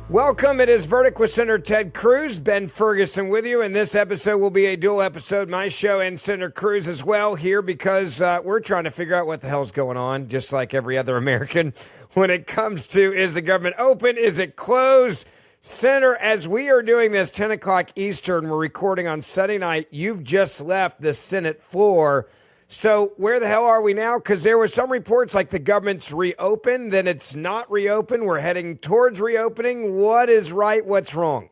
Welcome. It is Verdict with Senator Ted Cruz. Ben Ferguson with you. And this episode will be a dual episode. My show and Senator Cruz as well here because we're trying to figure out what the hell's going on, just like every other American, when it comes to is the government open? Is it closed? Senator, as we are doing this 10 o'clock Eastern, we're recording on Sunday night. You've just left the Senate floor. So where the hell are we now? Because there were some reports like the government's reopened, then it's not reopened. We're heading towards reopening. What is right? What's wrong?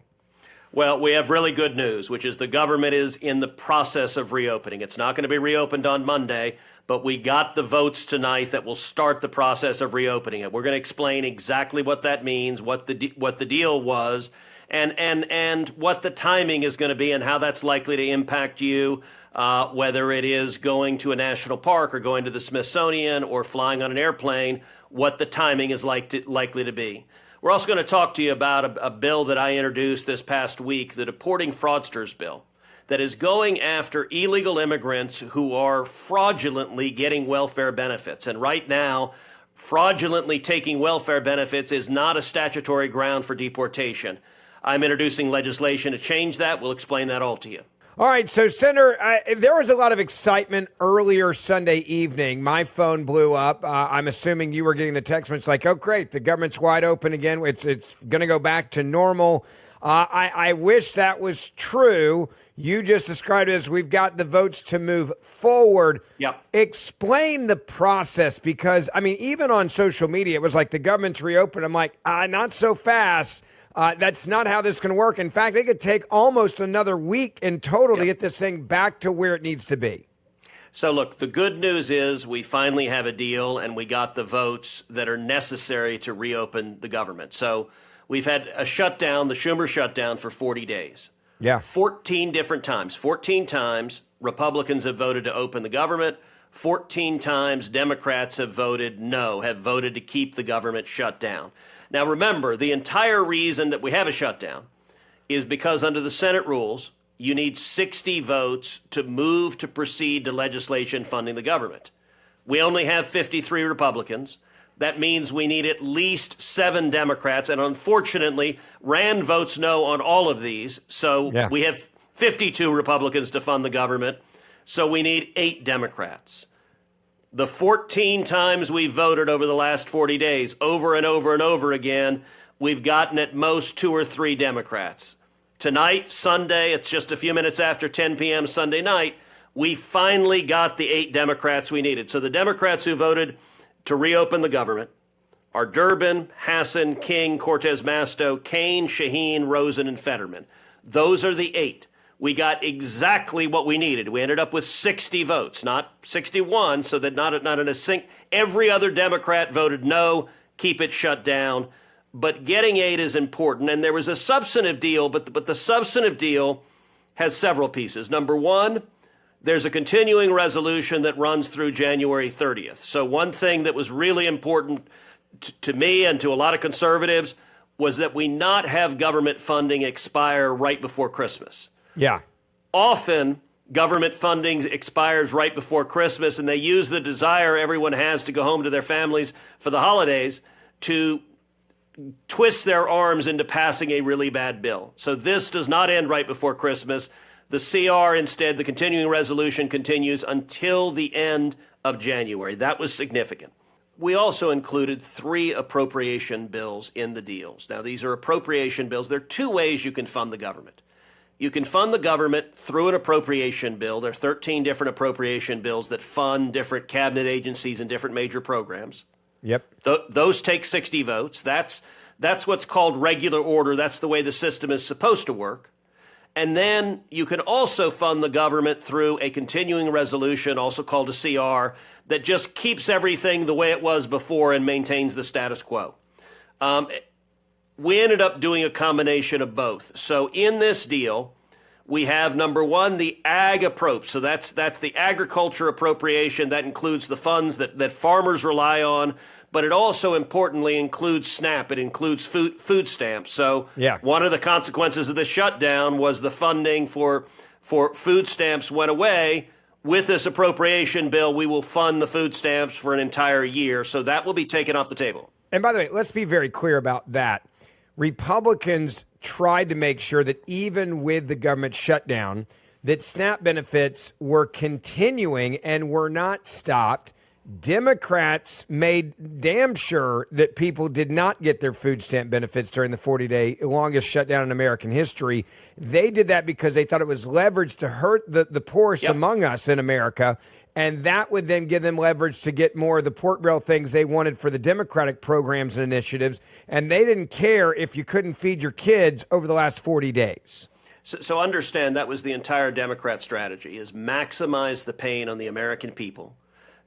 Well, we have really good news, which is the government is in the process of reopening. It's not going to be reopened on Monday, but we got the votes tonight that will start the process of reopening it. We're going to explain exactly what that means, what the deal was, and what the timing is going to be and how that's likely to impact you. Whether it is going to a national park or going to the Smithsonian or flying on an airplane, what the timing is likely to be. We're also going to talk to you about a bill that I introduced this past week, the Deporting Fraudsters bill, that is going after illegal immigrants who are fraudulently getting welfare benefits. And right now, fraudulently taking welfare benefits is not a statutory ground for deportation. I'm introducing legislation to change that. We'll explain that all to you. All right, so Senator, there was a lot of excitement earlier Sunday evening. My phone blew up. I'm assuming you were getting the text message like, oh, great, the government's wide open again. It's going to go back to normal. I wish that was true. You just described it as we've got the votes to move forward. Yep. Explain the process because, I mean, even on social media, it was like the government's reopened. I'm like, not so fast. That's not how this can work. In fact, it could take almost another week in total to get this thing back to where it needs to be. So, look, the good news is we finally have a deal and we got the votes that are necessary to reopen the government. So we've had a shutdown, the Schumer shutdown, for 40 days. Yeah. 14 different times. 14 times Republicans have voted to open the government. 14 times Democrats have voted no, have voted to keep the government shut down. Now, remember, the entire reason that we have a shutdown is because under the Senate rules, you need 60 votes to move to proceed to legislation funding the government. We only have 53 Republicans. That means we need at least 7 Democrats. And unfortunately, Rand votes no on all of these. So we have 52 Republicans to fund the government. So we need 8 Democrats. The 14 times we've voted over the last 40 days, over and over and over again, we've gotten at most 2 or 3 Democrats. Tonight, Sunday, it's just a few minutes after 10 p.m. Sunday night, we finally got the 8 Democrats we needed. So the Democrats who voted to reopen the government are Durbin, Hassan, King, Cortez Masto, Kaine, Shaheen, Rosen, and Fetterman. Those are the 8. We got exactly what we needed. We ended up with 60 votes, not 61, so that not in a sync. Every other Democrat voted no, keep it shut down. But getting 8 is important. And there was a substantive deal, but the substantive deal has several pieces. Number one, there's a continuing resolution that runs through January 30th. So one thing that was really important to me and to a lot of conservatives was that we not have government funding expire right before Christmas. Yeah. Often, government funding expires right before Christmas, and they use the desire everyone has to go home to their families for the holidays to twist their arms into passing a really bad bill. So this does not end right before Christmas. The CR instead, the continuing resolution continues until the end of January. That was significant. We also included 3 appropriation bills in the deals. Now, these are appropriation bills. There are 2 ways you can fund the government. You can fund the government through an appropriation bill. There are 13 different appropriation bills that fund different cabinet agencies and different major programs. Yep. Those take 60 votes. That's what's called regular order. That's the way the system is supposed to work. And then you can also fund the government through a continuing resolution, also called a CR, that just keeps everything the way it was before and maintains the status quo. We ended up doing a combination of both. So in this deal, we have, number one, the ag approach. So that's the agriculture appropriation. That includes the funds that farmers rely on, but it also importantly includes SNAP. It includes food stamps. So one of the consequences of the shutdown was the funding for food stamps went away. With this appropriation bill, we will fund the food stamps for an entire year. So that will be taken off the table. And by the way, let's be very clear about that. Republicans tried to make sure that even with the government shutdown, that SNAP benefits were continuing and were not stopped. Democrats made damn sure that people did not get their food stamp benefits during the 40-day longest shutdown in American history. They did that because they thought it was leverage to hurt the poorest among us in America, and that would then give them leverage to get more of the pork barrel things they wanted for the Democratic programs and initiatives, and they didn't care if you couldn't feed your kids over the last 40 days. So understand that was the entire Democrat strategy, is maximize the pain on the American people.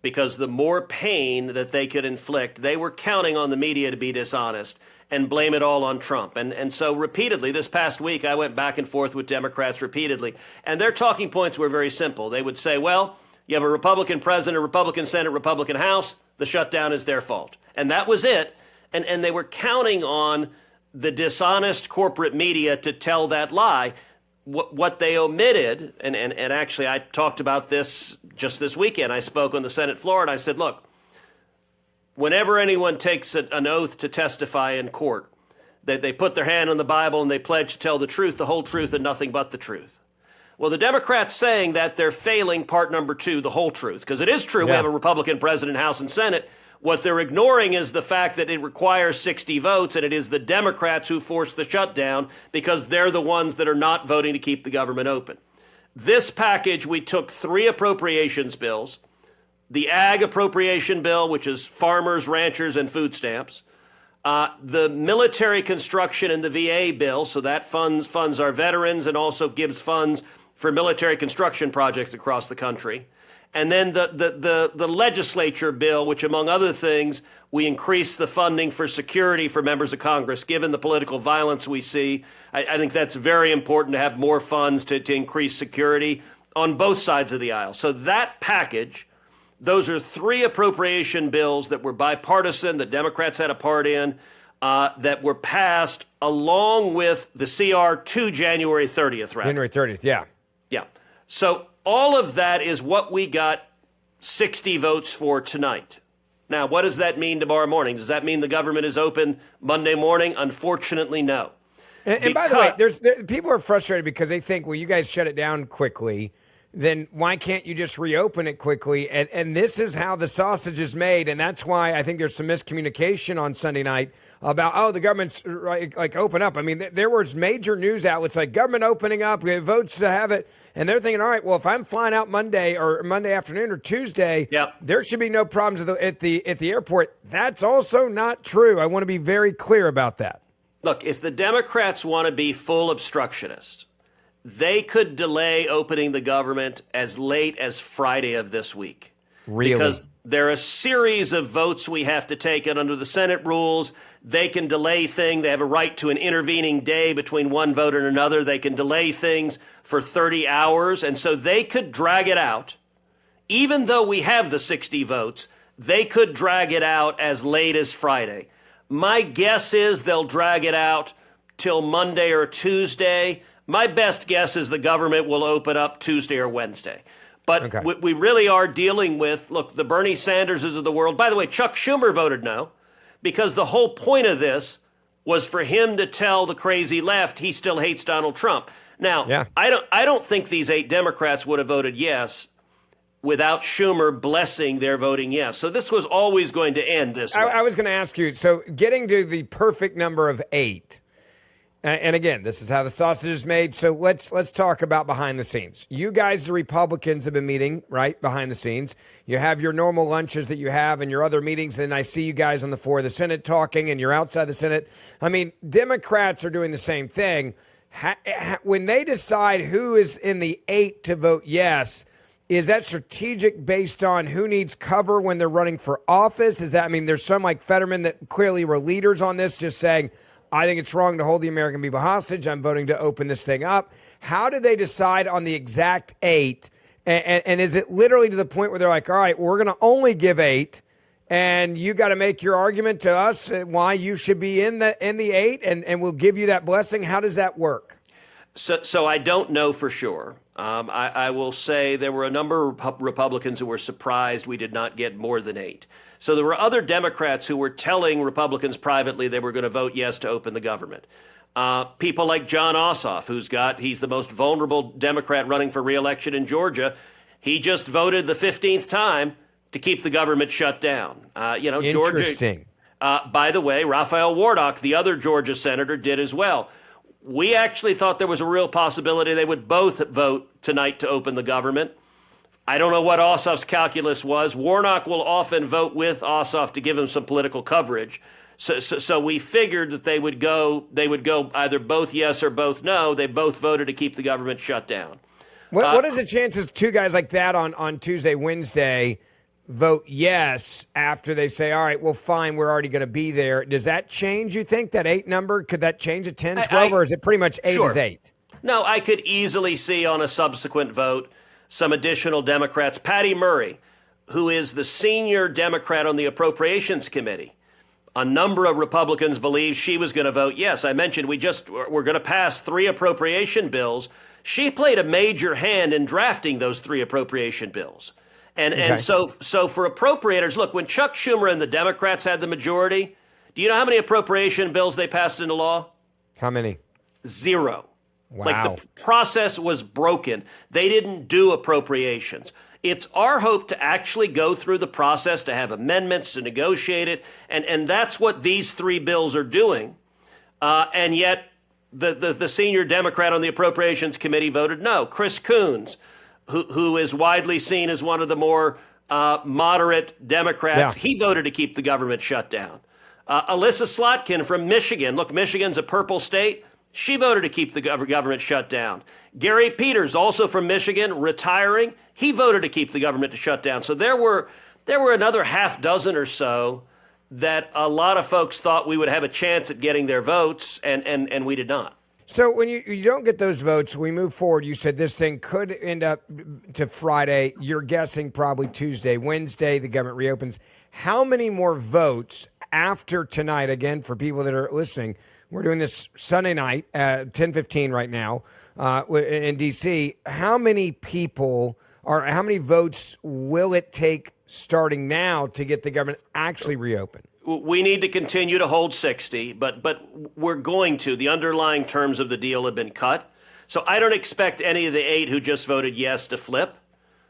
Because the more pain that they could inflict, they were counting on the media to be dishonest and blame it all on Trump. And so repeatedly, this past week, I went back and forth with Democrats repeatedly. And their talking points were very simple. They would say, well, you have a Republican president, a Republican Senate, Republican House. The shutdown is their fault. And that was it. And they were counting on the dishonest corporate media to tell that lie. What they omitted, and actually I talked about this just this weekend. I spoke on the Senate floor and I said, look, whenever anyone takes an oath to testify in court, they put their hand on the Bible and they pledge to tell the truth, the whole truth, and nothing but the truth. Well, the Democrats saying that they're failing part number 2, the whole truth, because it is true we have a Republican president, House, and Senate. What they're ignoring is the fact that it requires 60 votes, and it is the Democrats who forced the shutdown because they're the ones that are not voting to keep the government open. This package, we took 3 appropriations bills, the ag appropriation bill, which is farmers, ranchers, and food stamps, the military construction and the VA bill, so that funds our veterans and also gives funds for military construction projects across the country. And then the legislature bill, which, among other things, we increase the funding for security for members of Congress. Given the political violence we see, I think that's very important to have more funds to increase security on both sides of the aisle. So that package, those are 3 appropriation bills that were bipartisan, that Democrats had a part in, that were passed along with the CR to January 30th, right? January 30th, yeah. Yeah. So all of that is what we got 60 votes for tonight. Now, what does that mean tomorrow morning? Does that mean the government is open Monday morning? Unfortunately, no. And by the way, people are frustrated because they think, well, you guys shut it down quickly. Then why can't you just reopen it quickly? And this is how the sausage is made. And that's why I think there's some miscommunication on Sunday night about, oh, the government's like open up. I mean, there was major news outlets like government opening up, we have votes to have it. And they're thinking, all right, well, if I'm flying out Monday afternoon or Tuesday, there should be no problems at the airport. That's also not true. I want to be very clear about that. Look, if the Democrats want to be full obstructionists, they could delay opening the government as late as Friday of this week. Really? Because there are a series of votes we have to take, and under the Senate rules, they can delay things. They have a right to an intervening day between one vote and another. They can delay things for 30 hours, and so they could drag it out. Even though we have the 60 votes, they could drag it out as late as Friday. My guess is they'll drag it out till Monday or Tuesday. My best guess is the government will open up Tuesday or Wednesday. But we really are dealing with, look, the Bernie Sanderses of the world. By the way, Chuck Schumer voted no, because the whole point of this was for him to tell the crazy left he still hates Donald Trump. Now, I don't think these 8 Democrats would have voted yes without Schumer blessing their voting yes. So this was always going to end this way. I was going to ask you, so getting to the perfect number of 8, and again, this is how the sausage is made. So let's talk about behind the scenes. You guys, the Republicans, have been meeting, right, behind the scenes. You have your normal lunches that you have and your other meetings. And I see you guys on the floor of the Senate talking, and you're outside the Senate. I mean, Democrats are doing the same thing. When they decide who is in the 8 to vote yes, is that strategic based on who needs cover when they're running for office? Is that, I mean, there's some like Fetterman that clearly were leaders on this, just saying, I think it's wrong to hold the American people hostage. I'm voting to open this thing up. How do they decide on the exact 8? And is it literally to the point where they're like, all right, we're going to only give 8, and you got to make your argument to us why you should be in the 8, and we'll give you that blessing? How does that work? So I don't know for sure. I will say there were a number of Republicans who were surprised we did not get more than 8. So there were other Democrats who were telling Republicans privately they were going to vote yes to open the government. People like John Ossoff, he's the most vulnerable Democrat running for re-election in Georgia. He just voted the 15th time to keep the government shut down. Interesting. Georgia. By the way, Raphael Warnock, the other Georgia senator, did as well. We actually thought there was a real possibility they would both vote tonight to open the government. I don't know what Ossoff's calculus was. Warnock will often vote with Ossoff to give him some political coverage. So we figured that they would go either both yes or both no. They both voted to keep the government shut down. What is the chances two guys like that on Tuesday, Wednesday vote yes after they say, all right, well, fine, we're already going to be there? Does that change, you think, that 8 number? Could that change to 10, 12, or is it pretty much 8 sure. is 8? No, I could easily see on a subsequent vote some additional Democrats. Patty Murray, who is the senior Democrat on the Appropriations Committee, a number of Republicans believed she was going to vote yes. I mentioned we're going to pass 3 appropriation bills. She played a major hand in drafting those 3 appropriation bills. And so for appropriators, look, when Chuck Schumer and the Democrats had the majority, do you know how many appropriation bills they passed into law? How many? 0. Wow. Like the process was broken. They didn't do appropriations. It's our hope to actually go through the process, to have amendments, to negotiate it. And that's what these 3 bills are doing. And yet the senior Democrat on the Appropriations Committee voted no. Chris Coons, who is widely seen as one of the more moderate Democrats, he voted to keep the government shut down. Alyssa Slotkin from Michigan. Look, Michigan's a purple state. She voted to keep the government shut down. Gary Peters, also from Michigan, retiring. He voted to keep the government shut down. So there were another half dozen or so that a lot of folks thought we would have a chance at getting their votes, and we did not. So when you don't get those votes, we move forward. You said this thing could end up to Friday. You're guessing probably Tuesday, Wednesday, the government reopens. How many more votes after tonight, again, for people that are listening? We're doing this Sunday night at 10:15 right now in D.C. How many people or how many votes will it take starting now to get the government actually reopened? We need to continue to hold 60, but we're going to. The underlying terms of the deal have been cut. So I don't expect any of the 8 who just voted yes to flip.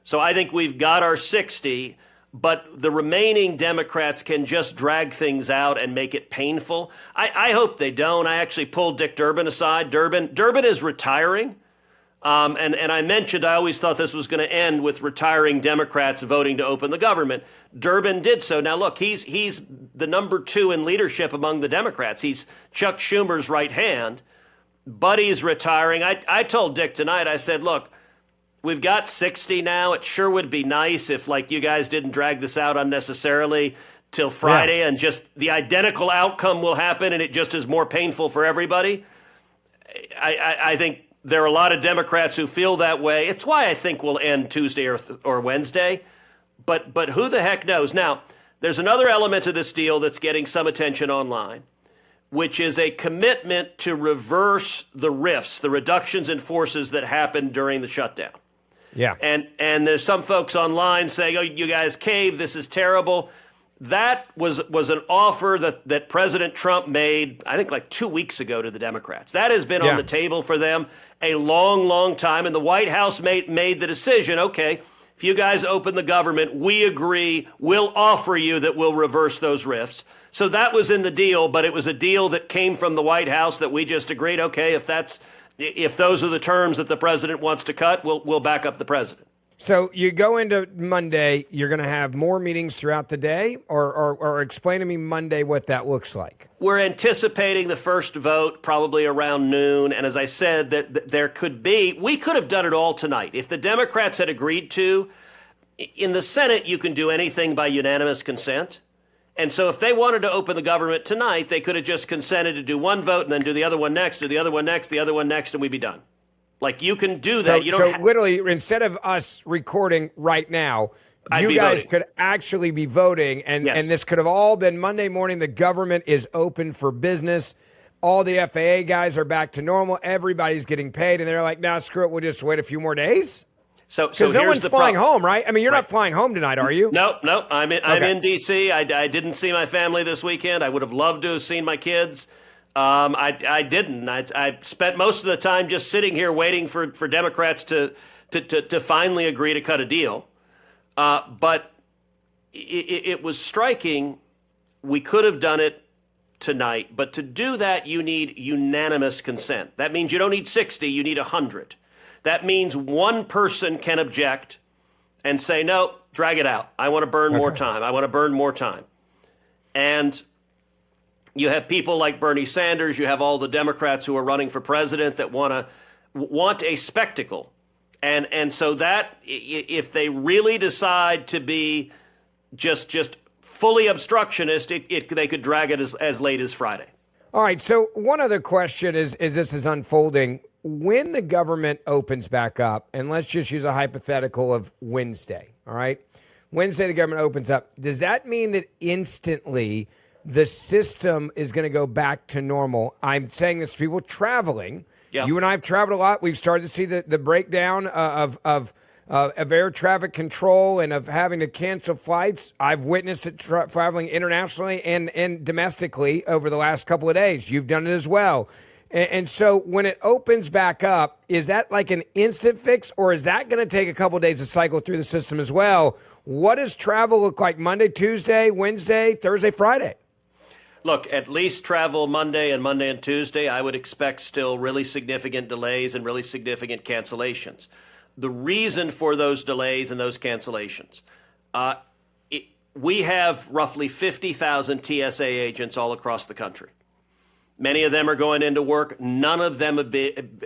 So I think we've got our 60. But the remaining Democrats can just drag things out and make it painful. I hope they don't. I actually pulled Dick Durbin aside. Durbin is retiring. And I mentioned I always thought this was going to end with retiring Democrats voting to open the government. Durbin did so. Now, look, he's the number 2 in leadership among the Democrats. He's Chuck Schumer's right hand. But he's retiring. I told Dick tonight, I said, look, we've got 60 now. It sure would be nice if, like, you guys didn't drag this out unnecessarily till Friday and just the identical outcome will happen and it just is more painful for everybody. I think there are a lot of Democrats who feel that way. It's why I think we'll end Tuesday or Wednesday. But who the heck knows? Now, there's another element to this deal that's getting some attention online, which is a commitment to reverse the rifts, the reductions in forces that happened during the shutdown. Yeah. And there's some folks online saying, oh, you guys caved, this is terrible. That was an offer that President Trump made, I think, like 2 weeks ago to the Democrats. That has been on the table for them a long, long time. And the White House made the decision, okay, if you guys open the government, we agree, we'll offer you that we'll reverse those rifts. So that was in the deal, but it was a deal that came from the White House that we just agreed, okay, if those are the terms that the president wants to cut, we'll back up the president. So you go into Monday, you're going to have more meetings throughout the day, or explain to me Monday what that looks like. We're anticipating the first vote probably around noon. And as I said, we could have done it all tonight. If the Democrats had agreed to, in the Senate, you can do anything by unanimous consent. And so if they wanted to open the government tonight, they could have just consented to do one vote and then do the other one next, do the other one next, the other one next, and we'd be done. Like, you can do that. So literally, instead of us recording right now, you guys could actually be voting, and this could have all been Monday morning. The government is open for business. all the FAA guys are back to normal. Everybody's getting paid. And they're like, nah, screw it. We'll just wait a few more days. So Because no one's flying home, right? I mean, you're Right. not flying home tonight, are you? No. I'm in D.C. I didn't see my family this weekend. I would have loved to have seen my kids. I didn't. I spent most of the time just sitting here waiting for Democrats to finally agree to cut a deal. But it was striking. We could have done it tonight, but to do that, you need unanimous consent. That means you don't need 60, you need 100. That means one person can object and say, no, drag it out. I want to burn more time. I want to burn more time. And you have people like Bernie Sanders. You have all the Democrats who are running for president that want a spectacle. And so that if they really decide to be just fully obstructionist, they could drag it as late as Friday. All right. So one other question is this is unfolding. When the government opens back up, and let's just use a hypothetical of Wednesday, all right? Wednesday, the government opens up. Does that mean that instantly the system is going to go back to normal? I'm saying this to people traveling. Yeah. You and I have traveled a lot. We've started to see the breakdown of air traffic control and of having to cancel flights. I've witnessed it traveling internationally and domestically over the last couple of days. You've done it as well. And so when it opens back up, is that like an instant fix, or is that going to take a couple of days to cycle through the system as well? What does travel look like Monday, Tuesday, Wednesday, Thursday, Friday? Look, at least travel Monday and Tuesday, I would expect still really significant delays and really significant cancellations. The reason for those delays and those cancellations, we have roughly 50,000 TSA agents all across the country. Many of them are going into work. None of them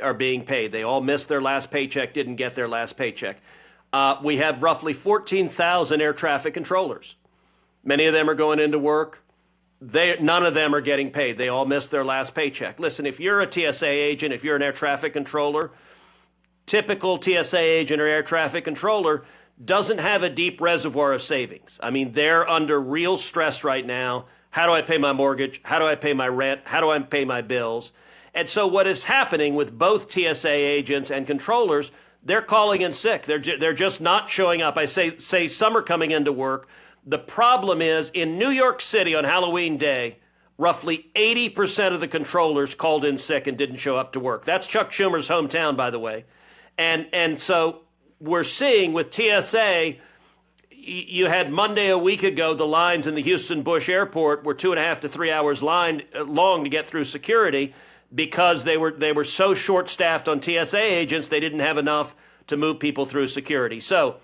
are being paid. They all missed their last paycheck, didn't get their last paycheck. We have roughly 14,000 air traffic controllers. Many of them are going into work. None of them are getting paid. They all missed their last paycheck. Listen, if you're a TSA agent, if you're an air traffic controller, typical TSA agent or air traffic controller doesn't have a deep reservoir of savings. I mean, they're under real stress right now. How do I pay my mortgage? How do I pay my rent? How do I pay my bills? And so what is happening with both TSA agents and controllers, they're calling in sick. They're just not showing up. I say some are coming into work. The problem is in New York City on Halloween Day, roughly 80% of the controllers called in sick and didn't show up to work. That's Chuck Schumer's hometown, by the way. And so we're seeing with TSA, you had Monday a week ago, the lines in the Houston Bush Airport were 2.5 to 3 hours long to get through security because they were so short-staffed on TSA agents, they didn't have enough to move people through security. So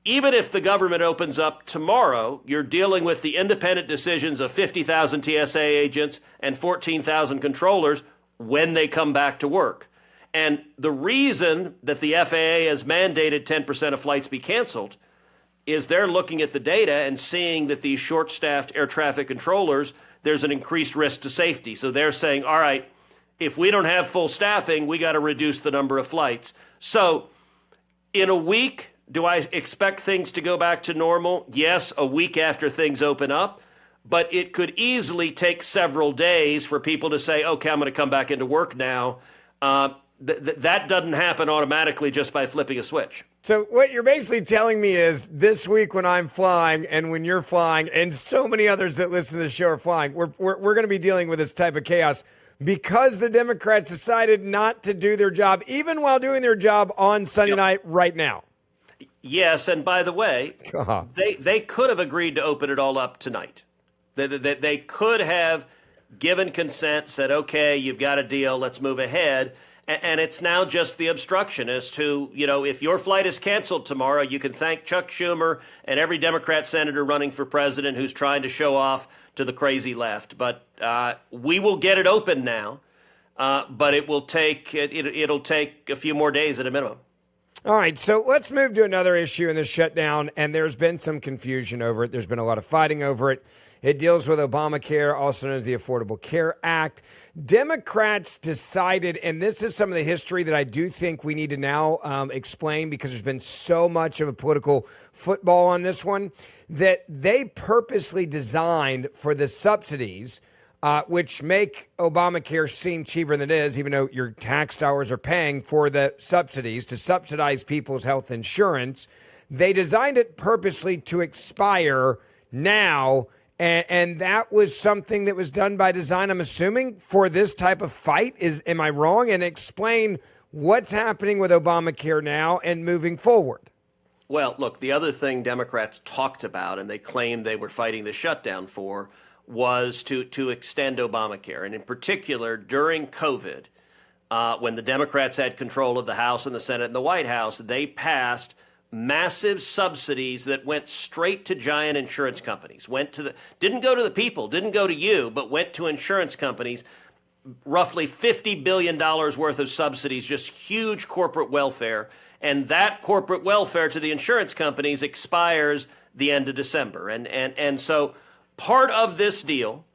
even if the government opens up tomorrow, you're dealing with the independent decisions of 50,000 TSA agents and 14,000 controllers when they come back to work. And the reason that the FAA has mandated 10% of flights be canceled is they're looking at the data and seeing that these short-staffed air traffic controllers, there's an increased risk to safety. So they're saying, all right, if we don't have full staffing, we got to reduce the number of flights. So in a week, do I expect things to go back to normal? Yes, a week after things open up. But it could easily take several days for people to say, okay, I'm going to come back into work now. That doesn't happen automatically just by flipping a switch. So what you're basically telling me is this week when I'm flying and when you're flying and so many others that listen to the show are flying, we're going to be dealing with this type of chaos because the Democrats decided not to do their job, even while doing their job on Sunday night right now. Yes, and by the way, they could have agreed to open it all up tonight. They could have given consent, said, okay, you've got a deal, let's move ahead. And it's now just the obstructionist who, if your flight is canceled tomorrow, you can thank Chuck Schumer and every Democrat senator running for president who's trying to show off to the crazy left. But we will get it open now, but it'll take a few more days at a minimum. All right, so let's move to another issue in the shutdown, and there's been some confusion over it. There's been a lot of fighting over it. It deals with Obamacare, also known as the Affordable Care Act. Democrats decided, and this is some of the history that I do think we need to now explain because there's been so much of a political football on this one, that they purposely designed for the subsidies which make Obamacare seem cheaper than it is, even though your tax dollars are paying for the subsidies to subsidize people's health insurance. They designed it purposely to expire now, and that was something that was done by design, I'm assuming, for this type of fight. Am I wrong? And explain what's happening with Obamacare now and moving forward. Well, look, the other thing Democrats talked about, and they claimed they were fighting the shutdown for, was to extend Obamacare. And in particular, during COVID, when the Democrats had control of the House and the Senate and the White House, they passed massive subsidies that went straight to giant insurance companies, didn't go to the people, didn't go to you, but went to insurance companies, roughly $50 billion worth of subsidies, just huge corporate welfare. And that corporate welfare to the insurance companies expires the end of December. And so part of this deal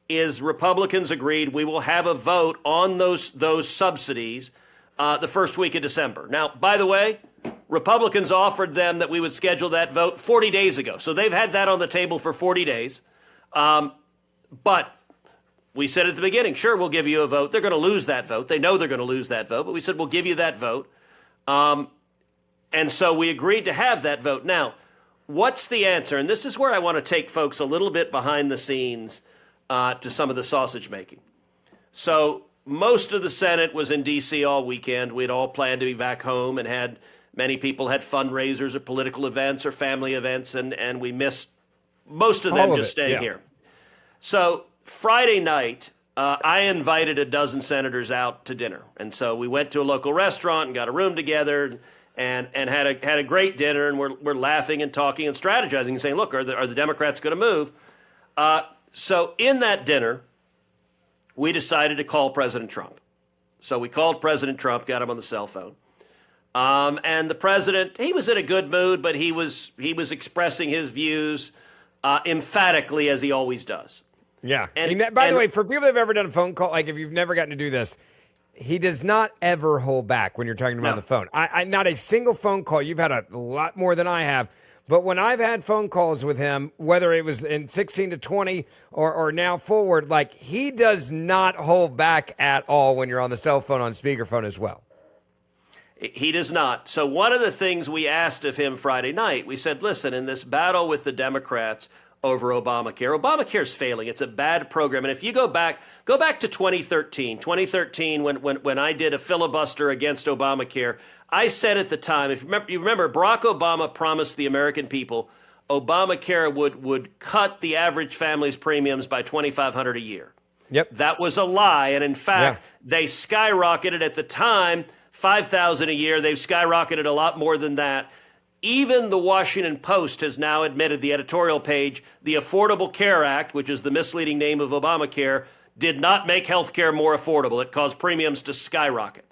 is Republicans agreed we will have a vote on those subsidies the first week of December. Now, by the way, Republicans offered them that we would schedule that vote 40 days ago. So they've had that on the table for 40 days. But we said at the beginning, sure, we'll give you a vote. They're going to lose that vote. They know they're going to lose that vote. But we said, we'll give you that vote. And so we agreed to have that vote. Now, what's the answer? And this is where I want to take folks a little bit behind the scenes to some of the sausage making. So most of the Senate was in D.C. all weekend. We'd all planned to be back home, and many people had fundraisers or political events or family events, and we missed most of them just staying here. So Friday night, I invited a dozen senators out to dinner. And so we went to a local restaurant and got a room together and had a great dinner, and we're laughing and talking and strategizing and saying, look, are the Democrats going to move? So in that dinner, we decided to call President Trump. So we called President Trump, got him on the cell phone. And the president, he was in a good mood, but he was expressing his views emphatically, as he always does. Yeah. And by the way, for people that have ever done a phone call, like if you've never gotten to do this, he does not ever hold back when you're talking about the phone. I not a single phone call. You've had a lot more than I have. But when I've had phone calls with him, whether it was in 16 to 20 or now forward, like he does not hold back at all when you're on the cell phone, on speakerphone as well. He does not. So one of the things we asked of him Friday night, we said, listen, in this battle with the Democrats over Obamacare is failing. It's a bad program. And if you go back to 2013, when I did a filibuster against Obamacare, I said at the time, if you remember, Barack Obama promised the American people Obamacare would cut the average family's premiums by $2,500 a year. Yep. That was a lie. And in fact, they skyrocketed at the time, $5,000 a year. They've skyrocketed a lot more than that. Even the Washington Post has now admitted, the editorial page, the Affordable Care Act, which is the misleading name of Obamacare, did not make health care more affordable. It caused premiums to skyrocket.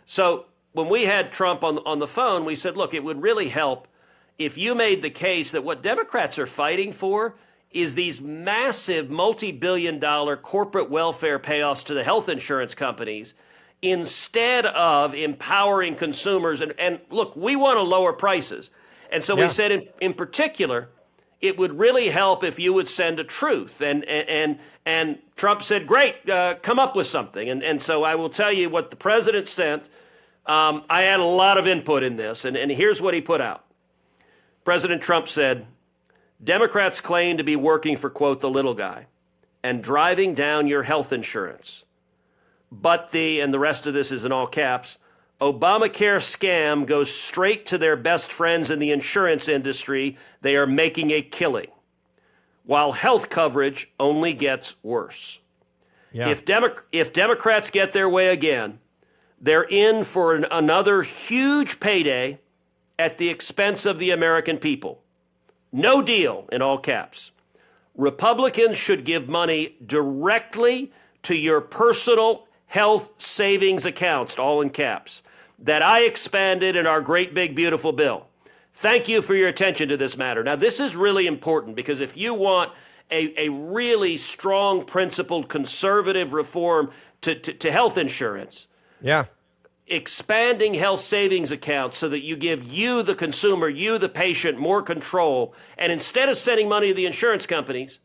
So when we had Trump on the phone, we said, look, it would really help if you made the case that what Democrats are fighting for is these massive multi-billion-dollar corporate welfare payoffs to the health insurance companies, instead of empowering consumers. And look, we want to lower prices. And so we said in particular, it would really help if you would send a truth. And Trump said, great, come up with something. And so I will tell you what the president sent. I had a lot of input in this, and here's what he put out. President Trump said, Democrats claim to be working for, quote, the little guy and driving down your health insurance. But and the rest of this is in all caps, Obamacare scam goes straight to their best friends in the insurance industry. They are making a killing, while health coverage only gets worse. Yeah. If Democrats get their way again, they're in for another huge payday at the expense of the American people. No deal, in all caps. Republicans should give money directly to your personal health savings accounts, all in caps, that I expanded in our great big beautiful bill. Thank you for your attention to this matter. Now, this is really important because if you want a really strong, principled, conservative reform to health insurance, expanding health savings accounts so that you give you, the consumer, you, the patient, more control, and instead of sending money to the insurance companies,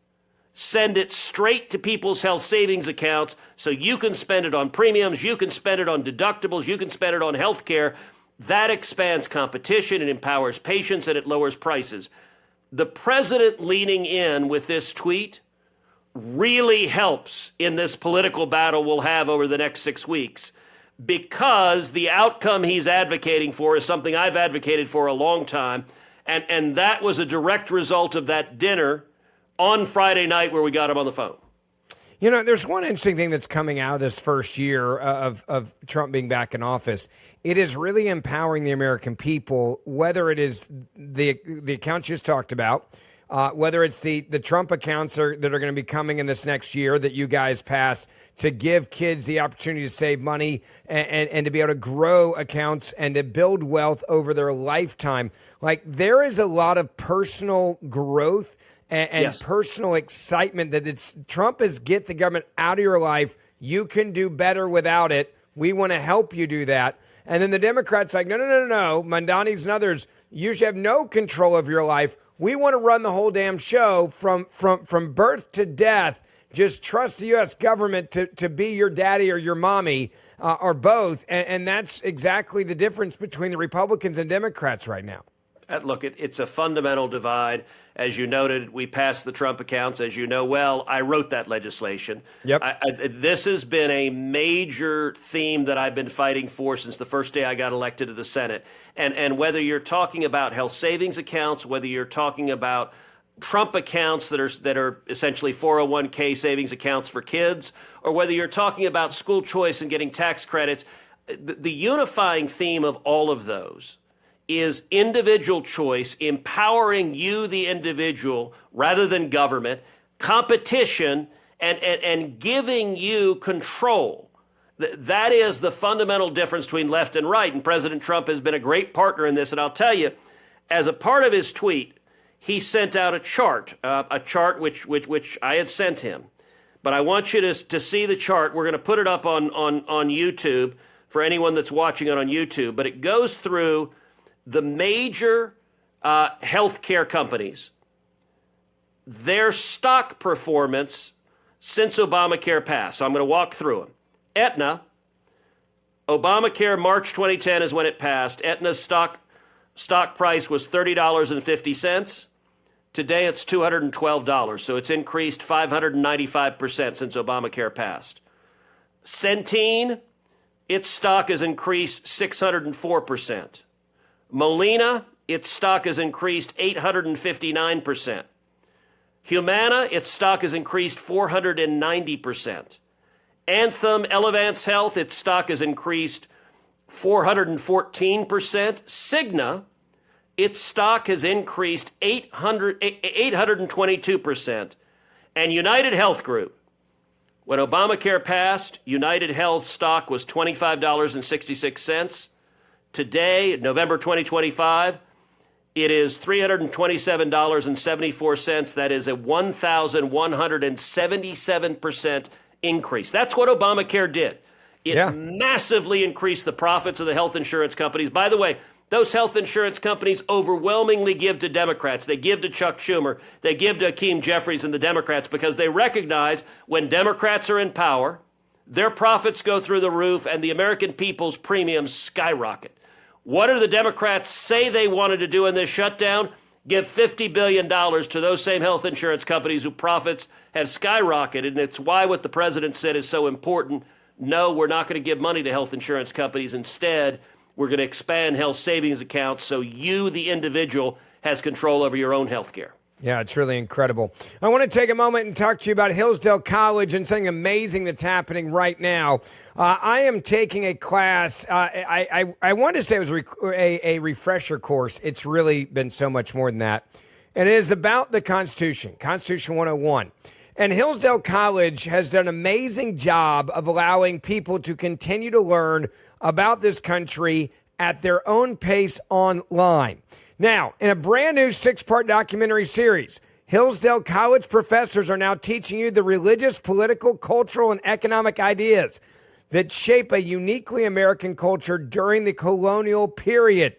send it straight to people's health savings accounts so you can spend it on premiums, you can spend it on deductibles, you can spend it on health care. That expands competition, it empowers patients, and it lowers prices. The president leaning in with this tweet really helps in this political battle we'll have over the next 6 weeks, because the outcome he's advocating for is something I've advocated for a long time. And that was a direct result of that dinner on Friday night where we got him on the phone. You know, there's one interesting thing that's coming out of this first year of Trump being back in office. It is really empowering the American people, whether it is the accounts you just talked about, whether it's the Trump accounts that are going to be coming in this next year that you guys pass to give kids the opportunity to save money and to be able to grow accounts and to build wealth over their lifetime. Like, there is a lot of personal growth and Yes. personal excitement that Trump is get the government out of your life. You can do better without it. We want to help you do that. And then the Democrats like, no. Mandani's and others, you should have no control of your life. We want to run the whole damn show from birth to death. Just trust the U.S. government to be your daddy or your mommy or both. And that's exactly the difference between the Republicans and Democrats right now. Look, it's a fundamental divide. As you noted, we passed the Trump accounts. As you know well, I wrote that legislation. Yep. This has been a major theme that I've been fighting for since the first day I got elected to the Senate. And whether you're talking about health savings accounts, whether you're talking about Trump accounts that are essentially 401k savings accounts for kids, or whether you're talking about school choice and getting tax credits, the unifying theme of all of those is individual choice, empowering you, the individual, rather than government, competition, and giving you control. That is the fundamental difference between left and right. And President Trump has been a great partner in this. And I'll tell you, as a part of his tweet, he sent out a chart which I had sent him. But I want you to see the chart. We're going to put it up on YouTube for anyone that's watching it on YouTube. But it goes through the major healthcare companies, their stock performance since Obamacare passed. So I'm going to walk through them. Aetna, Obamacare, March 2010 is when it passed. Aetna's stock price was $30.50. Today it's $212. So it's increased 595% since Obamacare passed. Centene, its stock has increased 604%. Molina, its stock has increased 859%. Humana, its stock has increased 490%. Anthem, Elevance Health, its stock has increased 414%. Cigna, its stock has increased 822%. And United Health Group, when Obamacare passed, United Health stock was $25.66. Today, November 2025, it is $327.74. That is a 1,177% increase. That's what Obamacare did. It massively increased the profits of the health insurance companies. By the way, those health insurance companies overwhelmingly give to Democrats. They give to Chuck Schumer. They give to Hakeem Jeffries and the Democrats because they recognize when Democrats are in power, their profits go through the roof and the American people's premiums skyrocket. What do the Democrats say they wanted to do in this shutdown? Give $50 billion to those same health insurance companies whose profits have skyrocketed. And it's why what the president said is so important. No, we're not going to give money to health insurance companies. Instead, we're going to expand health savings accounts so you, the individual, has control over your own health care. Yeah, it's really incredible. I want to take a moment and talk to you about Hillsdale College and something amazing that's happening right now. I am taking a class. I wanted to say it was a refresher course. It's really been so much more than that. And it is about the Constitution, Constitution 101. And Hillsdale College has done an amazing job of allowing people to continue to learn about this country at their own pace online. Now, in a brand new 6-part documentary series, Hillsdale College professors are now teaching you the religious, political, cultural, and economic ideas that shape a uniquely American culture during the colonial period.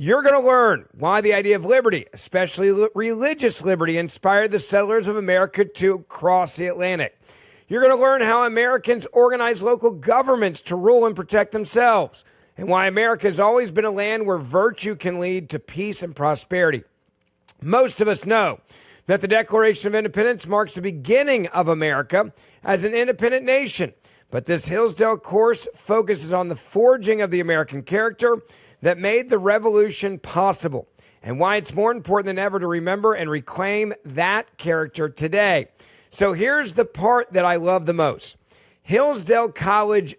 You're going to learn why the idea of liberty, especially religious liberty, inspired the settlers of America to cross the Atlantic. You're going to learn how Americans organize local governments to rule and protect themselves, and why America has always been a land where virtue can lead to peace and prosperity. Most of us know that the Declaration of Independence marks the beginning of America as an independent nation, but this Hillsdale course focuses on the forging of the American character that made the revolution possible, and why it's more important than ever to remember and reclaim that character today. So here's the part that I love the most. Hillsdale College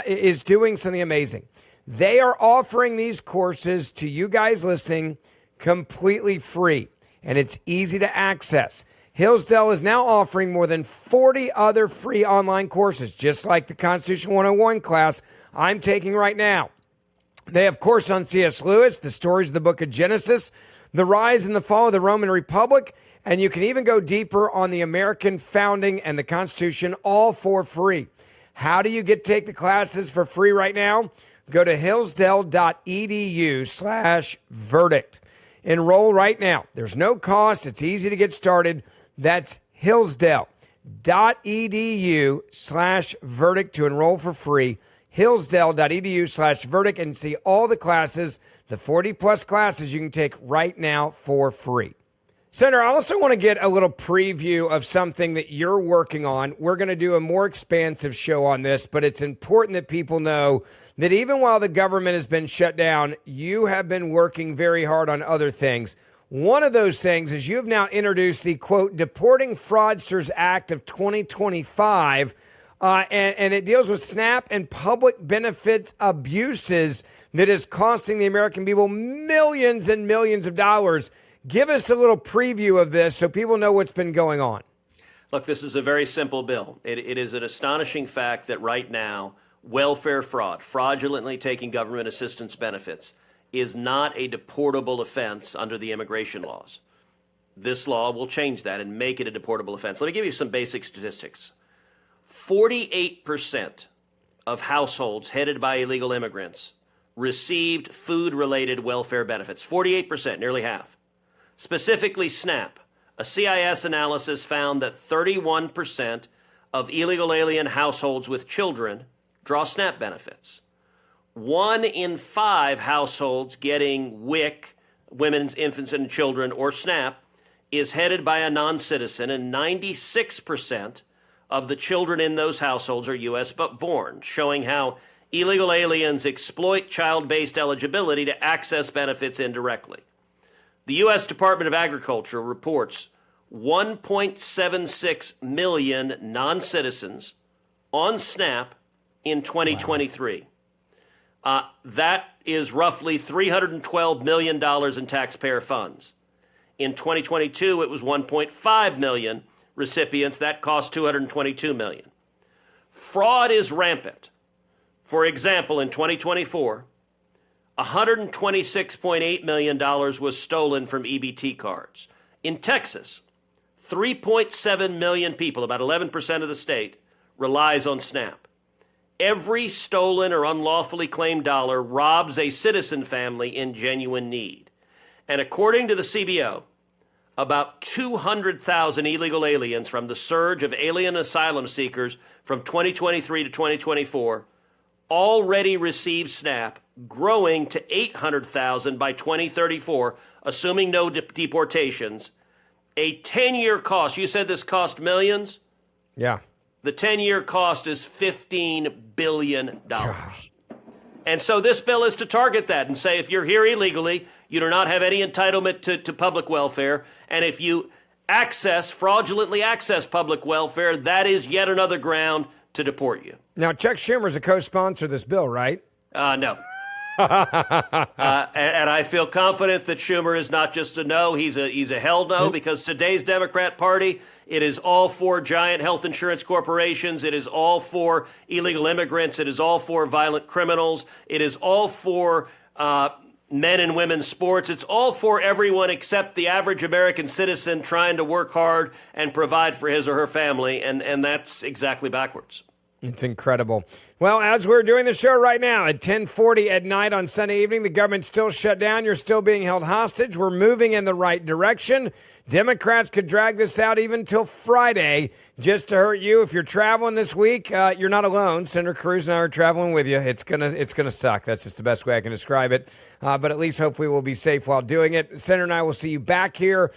is doing something amazing. They are offering these courses to you guys listening completely free, and it's easy to access. Hillsdale is now offering more than 40 other free online courses, just like the Constitution 101 class I'm taking right now. They have courses on C.S. Lewis, the stories of the book of Genesis, the rise and the fall of the Roman Republic, and you can even go deeper on the American founding and the Constitution, all for free. How do you take the classes for free right now? Go to hillsdale.edu/verdict. Enroll right now. There's no cost. It's easy to get started. That's hillsdale.edu/verdict to enroll for free. Hillsdale.edu/verdict and see all the classes, the 40 plus classes you can take right now for free. Senator, I also want to get a little preview of something that you're working on. We're going to do a more expansive show on this, but it's important that people know that even while the government has been shut down, you have been working very hard on other things. One of those things is you've now introduced the, quote, Deporting Fraudsters Act of 2025, and it deals with SNAP and public benefits abuses that is costing the American people millions and millions of dollars. Give us a little preview of this so people know what's been going on. Look, this is a very simple bill. It is an astonishing fact that right now, welfare fraud, fraudulently taking government assistance benefits, is not a deportable offense under the immigration laws. This law will change that and make it a deportable offense. Let me give you some basic statistics. 48% of households headed by illegal immigrants received food-related welfare benefits. 48%, nearly half. Specifically SNAP. A CIS analysis found that 31% of illegal alien households with children draw SNAP benefits. 1 in 5 households getting WIC, Women's, Infants, and Children, or SNAP, is headed by a non-citizen, and 96% of the children in those households are U.S. born, showing how illegal aliens exploit child-based eligibility to access benefits indirectly. The U.S. Department of Agriculture reports 1.76 million non-citizens on SNAP in 2023. Wow. That is roughly $312 million in taxpayer funds. In 2022, it was 1.5 million recipients. That cost $222 million. Fraud is rampant. For example, in 2024, $126.8 million was stolen from EBT cards. In Texas, 3.7 million people, about 11% of the state, relies on SNAP. Every stolen or unlawfully claimed dollar robs a citizen family in genuine need. And according to the CBO, about 200,000 illegal aliens from the surge of alien asylum seekers from 2023 to 2024 already received SNAP, growing to 800,000 by 2034, assuming no deportations. A 10-year cost, you said this cost millions? Yeah. The 10-year cost is $15 billion. Gosh. And so this bill is to target that and say if you're here illegally, you do not have any entitlement to public welfare. And if you fraudulently access public welfare, that is yet another ground to deport you. Now, Chuck Schumer's a co-sponsor of this bill, right? No. And I feel confident that Schumer is not just a no, he's a hell no, because today's Democrat Party, it is all for giant health insurance corporations. It is all for illegal immigrants. It is all for violent criminals. It is all for men and women's sports. It's all for everyone except the average American citizen trying to work hard and provide for his or her family. And that's exactly backwards. It's incredible. Well, as we're doing the show right now at 10:40 at night on Sunday evening, the government's still shut down. You're still being held hostage. We're moving in the right direction. Democrats could drag this out even till Friday just to hurt you. If you're traveling this week, you're not alone. Senator Cruz and I are traveling with you. It's gonna suck. That's just the best way I can describe it. But at least hopefully we'll be safe while doing it. Senator and I will see you back here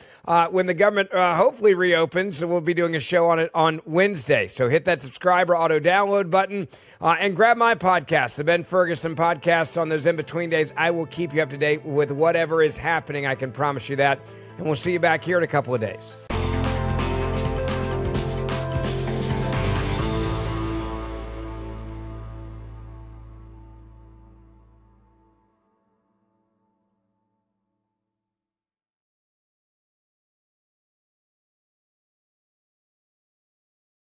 when the government hopefully reopens, and we'll be doing a show on it on Wednesday. So hit that subscribe or auto download button and grab my podcast, the Ben Ferguson podcast. On those in-between days, I will keep you up to date with whatever is happening. I can promise you that. And we'll see you back here in a couple of days.